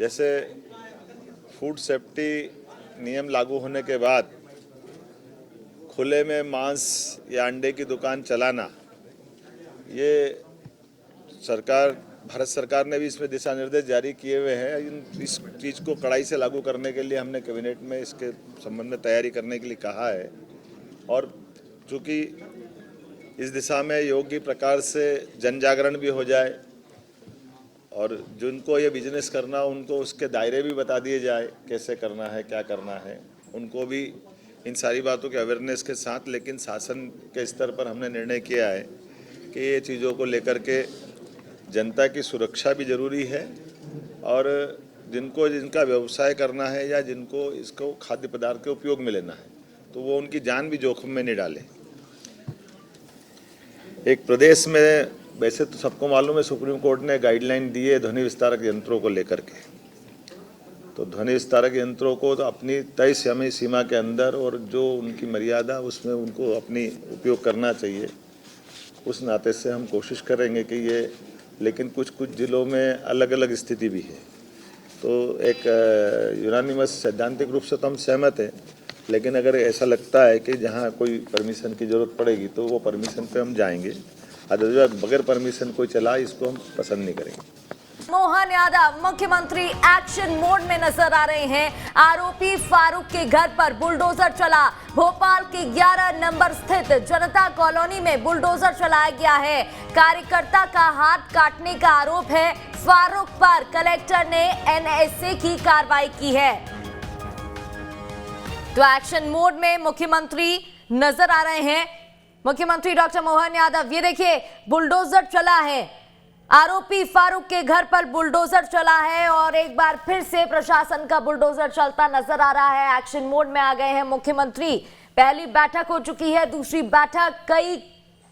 जैसे food safety नियम लागू होने के बाद खुले में मांस या अंडे की दुकान चलाना, ये भारत सरकार ने भी इसमें दिशा निर्देश जारी किए हुए हैं। इस चीज़ को कड़ाई से लागू करने के लिए हमने कैबिनेट में इसके संबंध में तैयारी करने के लिए कहा है। और चूँकि इस दिशा में योग्य प्रकार से जन जागरण भी हो जाए और जिनको ये बिजनेस करना उनको उसके दायरे भी बता दिए जाए, कैसे करना है, क्या करना है, उनको भी इन सारी बातों के अवेयरनेस के साथ। लेकिन शासन के स्तर पर हमने निर्णय किया है कि ये चीज़ों को लेकर के जनता की सुरक्षा भी ज़रूरी है और जिनका व्यवसाय करना है या जिनको इसको खाद्य पदार्थ के उपयोग में लेना है तो वो उनकी जान भी जोखिम में नहीं डालें। एक प्रदेश में वैसे तो सबको मालूम है सुप्रीम कोर्ट ने गाइडलाइन दी है ध्वनि विस्तारक यंत्रों को लेकर के, तो ध्वनि विस्तारक यंत्रों को तो अपनी तय समय सीमा के अंदर और जो उनकी मर्यादा उसमें उनको अपनी उपयोग करना चाहिए। उस नाते से हम कोशिश करेंगे कि ये, लेकिन कुछ जिलों में अलग अलग स्थिति भी है। तो एक यूनानिमस सैद्धांतिक रूप से तो हम सहमत हैं, लेकिन अगर ऐसा लगता है कि जहाँ कोई परमिशन की ज़रूरत पड़ेगी तो वो परमिशन पे हम जाएंगे। अदरवाइज बगैर परमिशन कोई चला इसको हम पसंद नहीं करेंगे। मोहन यादव मुख्यमंत्री एक्शन मोड में नजर आ रहे हैं। आरोपी फारूक के घर पर बुलडोजर चला। भोपाल के 11 नंबर स्थित जनता कॉलोनी में बुलडोजर चलाया गया है। कार्यकर्ता का हाथ काटने का आरोप है। फारूक पर कलेक्टर ने एनएसए की कार्रवाई की है। तो एक्शन मोड में मुख्यमंत्री नजर आ रहे हैं। मुख्यमंत्री डॉक्टर मोहन यादव, ये देखिए बुलडोजर चला है। आरोपी फारूक के घर पर बुलडोजर चला है और एक बार फिर से प्रशासन का बुलडोजर चलता नजर आ रहा है। एक्शन मोड में आ गए हैं मुख्यमंत्री। पहली बैठक हो चुकी है, दूसरी बैठक, कई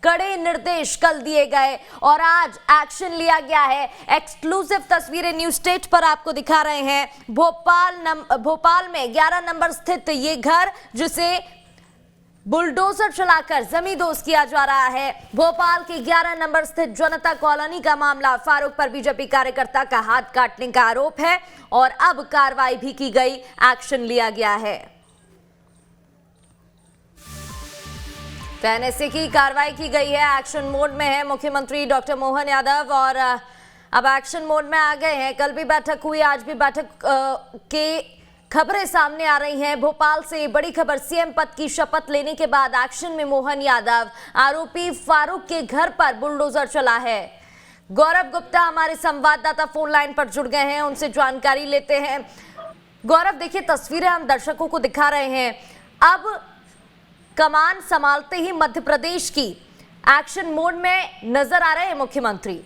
कड़े निर्देश कल दिए गए और आज एक्शन लिया गया है। एक्सक्लूसिव तस्वीरें न्यूज स्टेट पर आपको दिखा रहे हैं। भोपाल में 11 नंबर स्थित ये घर जिसे बुलडोजर चलाकर जमींदोज किया जा रहा है। भोपाल के 11 नंबर स्थित जनता कॉलोनी का मामला। फारूक पर बीजेपी कार्यकर्ता का हाथ काटने का आरोप है और अब कार्रवाई भी की गई, एक्शन लिया गया है। तो एनएसए की कार्रवाई की गई है। एक्शन मोड में है मुख्यमंत्री डॉक्टर मोहन यादव और अब एक्शन मोड में आ गए हैं। कल भी बैठक हुई, आज भी बैठक के खबरें सामने आ रही हैं। भोपाल से बड़ी खबर, सीएम पद की शपथ लेने के बाद एक्शन में मोहन यादव। आरोपी फारूक के घर पर बुलडोजर चला है। गौरव गुप्ता हमारे संवाददाता फोन लाइन पर जुड़ गए हैं, उनसे जानकारी लेते हैं। गौरव, देखिए तस्वीरें हम दर्शकों को दिखा रहे हैं। अब कमान संभालते ही मध्य प्रदेश की एक्शन मोड में नजर आ रहे हैं मुख्यमंत्री।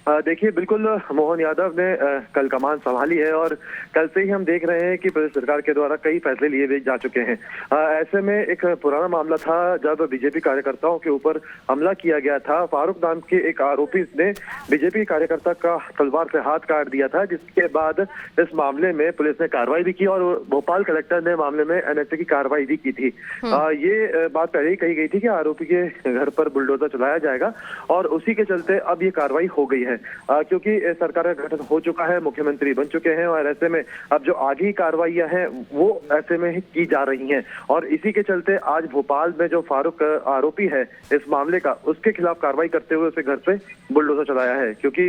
देखिए, बिल्कुल मोहन यादव ने कल कमान संभाली है और कल से ही हम देख रहे हैं कि प्रदेश सरकार के द्वारा कई फैसले लिए जा चुके हैं। ऐसे में एक पुराना मामला था जब बीजेपी कार्यकर्ताओं के ऊपर हमला किया गया था। फारूक नाम के एक आरोपी ने बीजेपी कार्यकर्ता का तलवार से हाथ काट दिया था, जिसके बाद इस मामले में पुलिस ने कार्रवाई भी की और भोपाल कलेक्टर ने मामले में एनएसए की कार्रवाई भी की थी। ये बात पहले ही कही गई थी कि आरोपी के घर पर बुलडोजर चलाया जाएगा और उसी के चलते अब ये कार्रवाई हो गई है। क्योंकि सरकार का गठन हो चुका है, मुख्यमंत्री बन चुके हैं और ऐसे में अब जो आगे कार्रवाइयां हैं वो ऐसे में की जा रही हैं और इसी के चलते आज भोपाल में जो फारूक आरोपी है इस मामले का, उसके खिलाफ कार्रवाई करते हुए उसे घर से बुलडोजर चलाया है। क्योंकि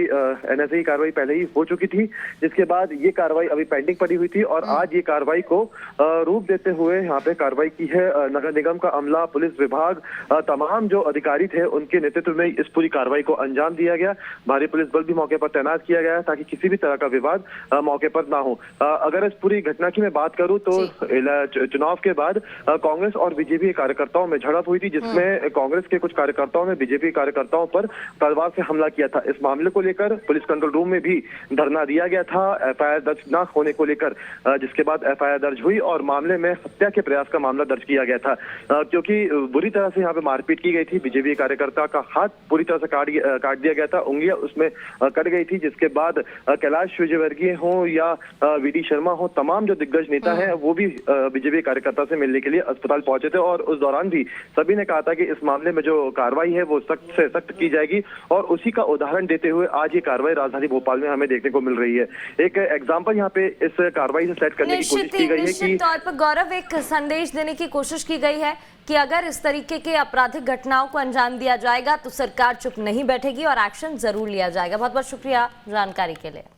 एनएसए की कार्रवाई पहले ही हो चुकी थी, जिसके बाद ये कार्रवाई अभी पेंडिंग पड़ी हुई थी और आज ये कार्रवाई को रूप देते हुए यहाँ पे कार्रवाई की है। नगर निगम का अमला, पुलिस विभाग, तमाम जो अधिकारी थे उनके नेतृत्व में इस पूरी कार्रवाई को अंजाम दिया गया। भारी पुलिस बल भी मौके पर तैनात किया गया ताकि किसी भी तरह का विवाद मौके पर ना हो। अगर इस पूरी घटना की मैं बात करूं तो चुनाव के बाद कांग्रेस और बीजेपी कार्यकर्ताओं में झड़प हुई थी, जिसमें कांग्रेस के कुछ कार्यकर्ताओं ने बीजेपी कार्यकर्ताओं पर तलवार से हमला किया था। इस मामले को लेकर पुलिस कंट्रोल रूम में भी धरना दिया गया था एफआईआर दर्ज न होने को लेकर, जिसके बाद एफआईआर दर्ज हुई और मामले में हत्या के प्रयास का मामला दर्ज किया गया था। क्योंकि बुरी तरह से यहाँ पे मारपीट की गई थी। बीजेपी कार्यकर्ता का हाथ पूरी तरह से काट दिया गया था, उंगलियां उसमें में कट गई थी, जिसके बाद कैलाश विजयवर्गीय हो या वीडी शर्मा हो, तमाम जो दिग्गज नेता हैं वो भी बीजेपी कार्यकर्ता से मिलने के लिए अस्पताल पहुंचे थे। और उस दौरान भी सभी ने कहा था कि इस मामले में जो कार्रवाई है वो सख्त से सख्त की जाएगी, और उसी का उदाहरण देते हुए आज ये कार्रवाई राजधानी भोपाल में हमें देखने को मिल रही है। एक एग्जाम्पल यहाँ पे इस कार्रवाई से सेट करने की कोशिश की गई है कि निश्चित तौर पर गौरव एक संदेश देने की कोशिश की गई है कि अगर इस तरीके के आपराधिक घटनाओं को अंजाम दिया जाएगा तो सरकार चुप नहीं बैठेगी और एक्शन जरूर लिया जाएगा। बहुत बहुत शुक्रिया जानकारी के लिए।